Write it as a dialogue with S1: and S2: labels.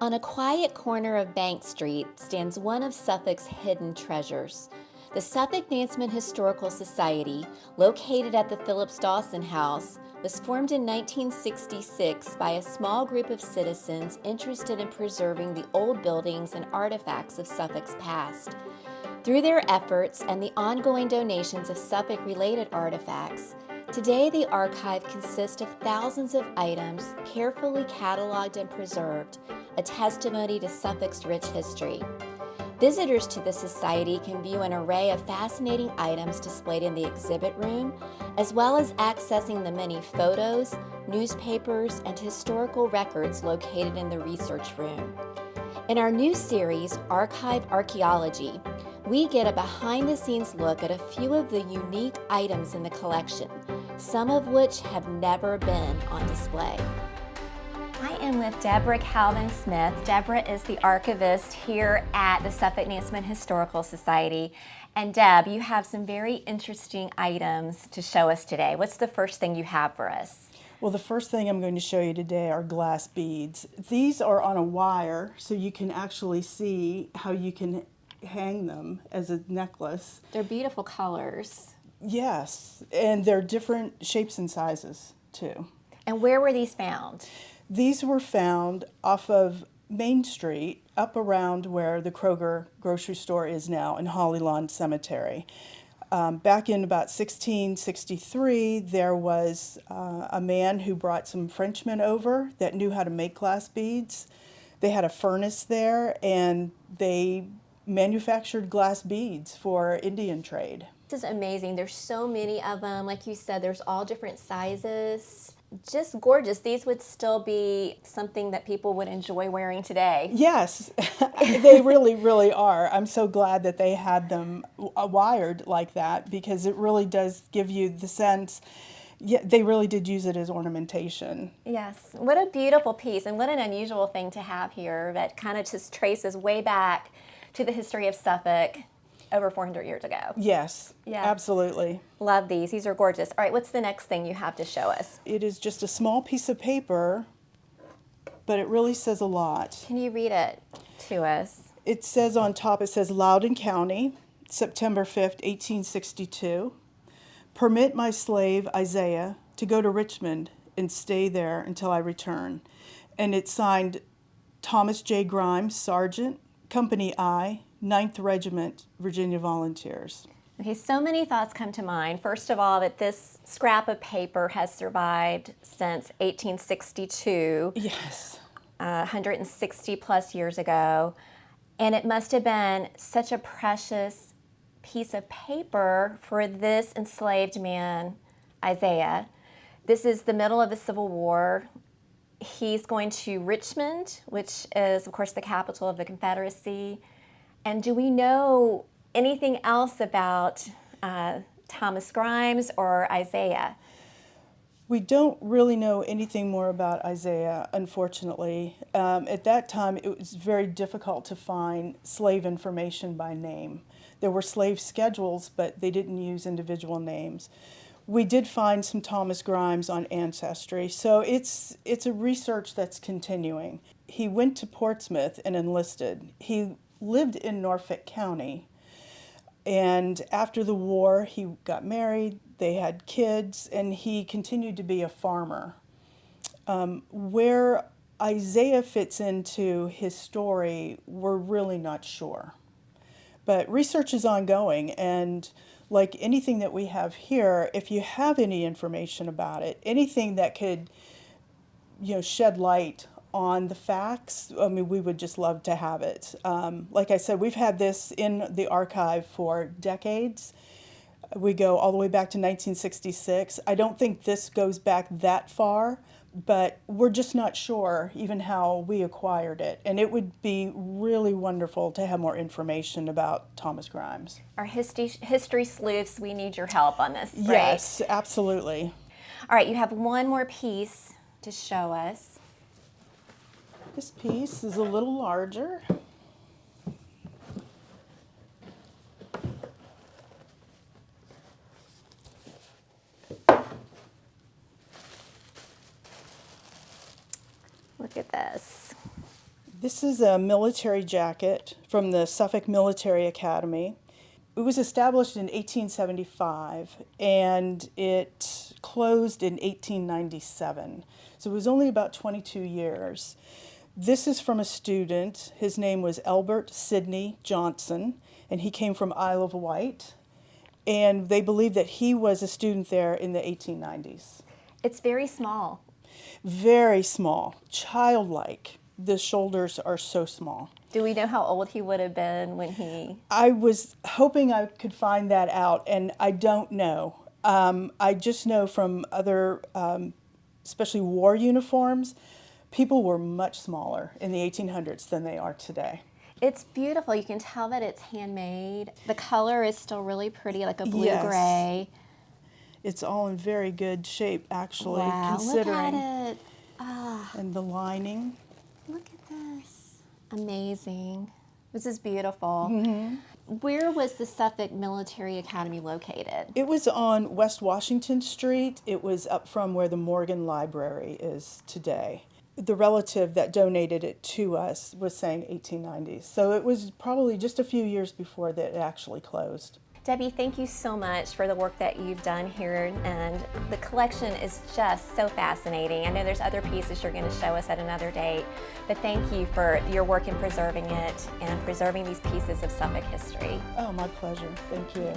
S1: On a quiet corner of Bank Street stands one of Suffolk's hidden treasures. The Suffolk Nansemond Historical Society, located at the Phillips Dawson House, was formed in 1966 by a small group of citizens interested in preserving the old buildings and artifacts of Suffolk's past. Through their efforts and the ongoing donations of Suffolk-related artifacts, today the archive consists of thousands of items carefully cataloged and preserved, a testimony to Suffolk's rich history. Visitors to the Society can view an array of fascinating items displayed in the exhibit room, as well as accessing the many photos, newspapers, and historical records located in the research room. In our new series, Archaeology, we get a behind-the-scenes look at a few of the unique items in the collection, some of which have never been on display. I am with Debra Calvin-Smith. Debra is the archivist here at the Suffolk Nansemond Historical Society. And Deb, you have some very interesting items to show us today. What's the first thing you have for us?
S2: Well, the first thing I'm going to show you today are glass beads. These are on a wire, so you can actually see how you can hang them as a necklace.
S1: They're beautiful colors.
S2: Yes, and they're different shapes and sizes too.
S1: And where were these found?
S2: These were found off of Main Street, up around where the Kroger grocery store is now in Holly Lawn Cemetery. Back in about 1663, there was a man who brought some Frenchmen over that knew how to make glass beads. They had a furnace there, and they manufactured glass beads for Indian trade.
S1: This is amazing. There's so many of them. Like you said, there's all different sizes. Just gorgeous. These would still be something that people would enjoy wearing today.
S2: Yes, they really, really are. I'm so glad that they had them wired like that, because it really does give you the sense, yeah, they really did use it as ornamentation.
S1: Yes. What a beautiful piece, and what an unusual thing to have here that kind of just traces way back to the history of Suffolk over 400 years ago.
S2: Yes,
S1: Yeah.
S2: absolutely.
S1: Love these. These are gorgeous. All right, what's the next thing you have to show us?
S2: It is just a small piece of paper, but it really says a lot.
S1: Can you read it to us?
S2: It says on top, it says Loudoun County, September 5th, 1862. Permit my slave Isaiah to go to Richmond and stay there until I return. And it's signed Thomas J. Grimes, Sergeant, Company I, 9th Regiment, Virginia Volunteers.
S1: Okay, so many thoughts come to mind. First of all, that this scrap of paper has survived since 1862.
S2: Yes.
S1: 160 plus years ago. And it must have been such a precious piece of paper for this enslaved man, Isaiah. This is the middle of the Civil War. He's going to Richmond, which is, of course, the capital of the Confederacy. And do we know anything else about Thomas Grimes or Isaiah?
S2: We don't really know anything more about Isaiah, unfortunately. At that time, it was very difficult to find slave information by name. There were slave schedules, but they didn't use individual names. We did find some Thomas Grimes on Ancestry, so it's a research that's continuing. He went to Portsmouth and enlisted. He lived in Norfolk County, and after the war, he got married, they had kids, and he continued to be a farmer. Where Isaiah fits into his story, we're really not sure. But research is ongoing, and like anything that we have here, if you have any information about it, anything that could, shed light on the facts, I mean, we would just love to have it. Like I said, we've had this in the archive for decades. We go all the way back to 1966. I don't think this goes back that far, but we're just not sure even how we acquired it. And it would be really wonderful to have more information about Thomas Grimes.
S1: Our history sleuths, we need your help on this. Right?
S2: Yes, absolutely.
S1: All right, you have one more piece to show us.
S2: This piece is a little larger.
S1: Look at this.
S2: This is a military jacket from the Suffolk Military Academy. It was established in 1875 and it closed in 1897. So it was only about 22 years. This is from a student. His name was Elbert Sidney Johnson, and he came from Isle of Wight. And they believe that he was a student there in the 1890s.
S1: It's very small.
S2: Very small, childlike. The shoulders are so small.
S1: Do we know how old he would have been when he...
S2: I was hoping I could find that out, and I don't know. I just know from other, especially war uniforms, people were much smaller in the 1800s than they are today.
S1: It's beautiful. You can tell that it's handmade. The color is still really pretty, like a
S2: Yes.
S1: blue-gray.
S2: It's all in very good shape, actually,
S1: Wow,
S2: considering.
S1: look at it. Ah,
S2: And the lining.
S1: look at this. Amazing. This is beautiful.
S2: Mm-hmm.
S1: Where was the Suffolk Military Academy located?
S2: It was on West Washington Street. It was up from where the Morgan Library is today. The relative that donated it to us was saying 1890s. So it was probably just a few years before that it actually closed.
S1: Debbie, thank you so much for the work that you've done here, and the collection is just so fascinating. I know there's other pieces you're going to show us at another date, but thank you for your work in preserving it and preserving these pieces of Suffolk history.
S2: Oh, my pleasure. Thank you.